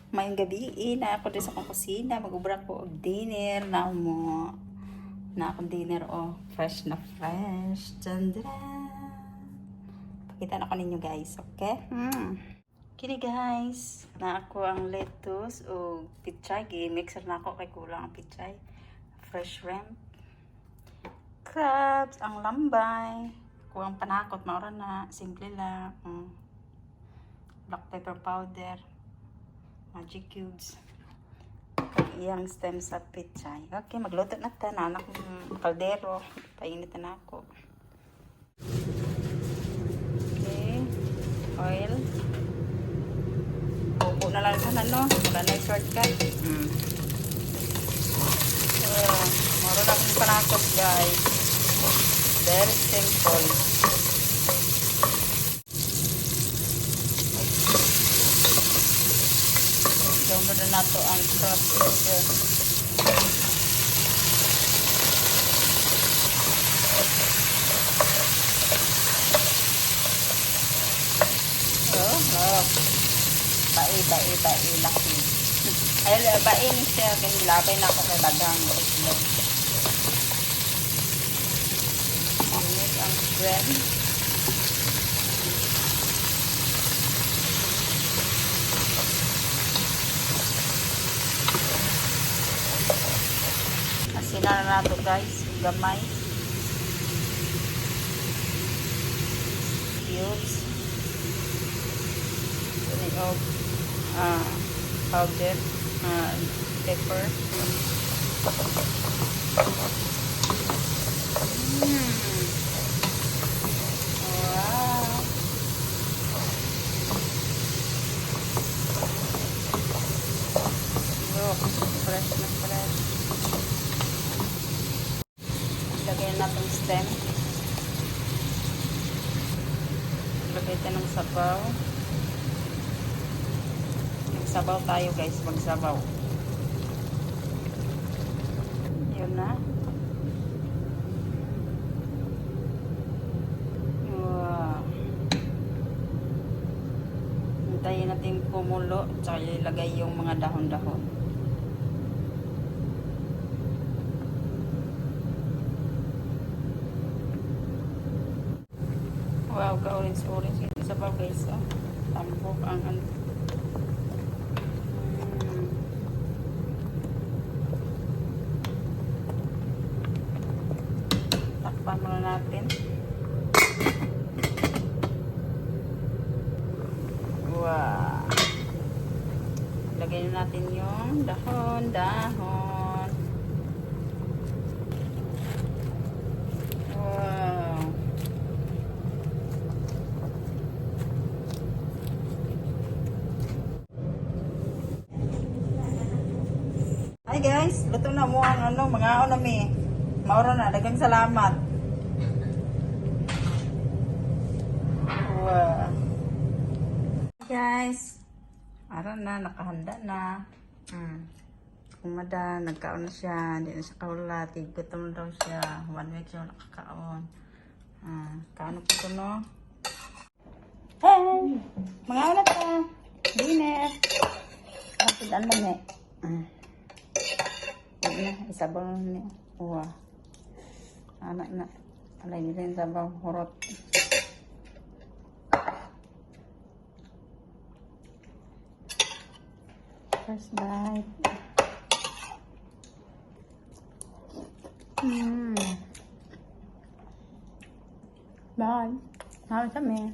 Mayong gabi, na ako din sa akong kusina. Mag-ubra ko og dinner na mo. Na akong dinner, oh. Fresh na fresh. Tandra! Pakita na ko ninyo, guys. Okay? Kini, guys. Na ako ang lettuce o pichay. Mixer na ako kay kulang ang pichay. Fresh shrimp. Crabs. Ang lambay. Kuwang panakot. Maura na. Simple lang. Black pepper powder. Magic cubes. Iyang stem sa pichay. Okay, magluto na ta. Nanak ng kaldero. Painit na ako. Okay. Oil. Bubo na lang sa ano. Wala na yung shortcut. Moro lang yung panakot, guys. Very simple. Download na nato ang crab burger. Bai laki. Ay, bain siya. Kaya nilabay na ako kay dagang itlog. Init ang shrimp. Asina na nato, guys. Gamay. Cubes. Powder. Pepper. Wow. Look, fresh na fresh. Lagyan natin stem. Lagyan tayo ng sabaw. Magsabaw tayo, guys. Magsabaw. Yun na. Wow. Hintayin natin kumulo. Tsaka ilagay yung mga dahon-dahon. Wow, ka-orange-orange yung sabaw, guys. Oh. Tambok ang takpan muna natin. Wow. Lagay natin yung dahon. Wow. Hi guys, luto na mo ang mga onami. Mauro na, dagang salamat. Wow. Guys, araw na, nakahanda na. Kumada, nagkaon na siya. Hindi na siya kaulat. Gutom daw siya. 1 week siya nakakaon. Kaano po ito, no? Hey! Mga ulat ka. Dinner. Kapidaan lang eh. Isabaw niya. Wow. Anak na. Alay nila yung sabaw. Hurot. First bite. Bye. Halos kami.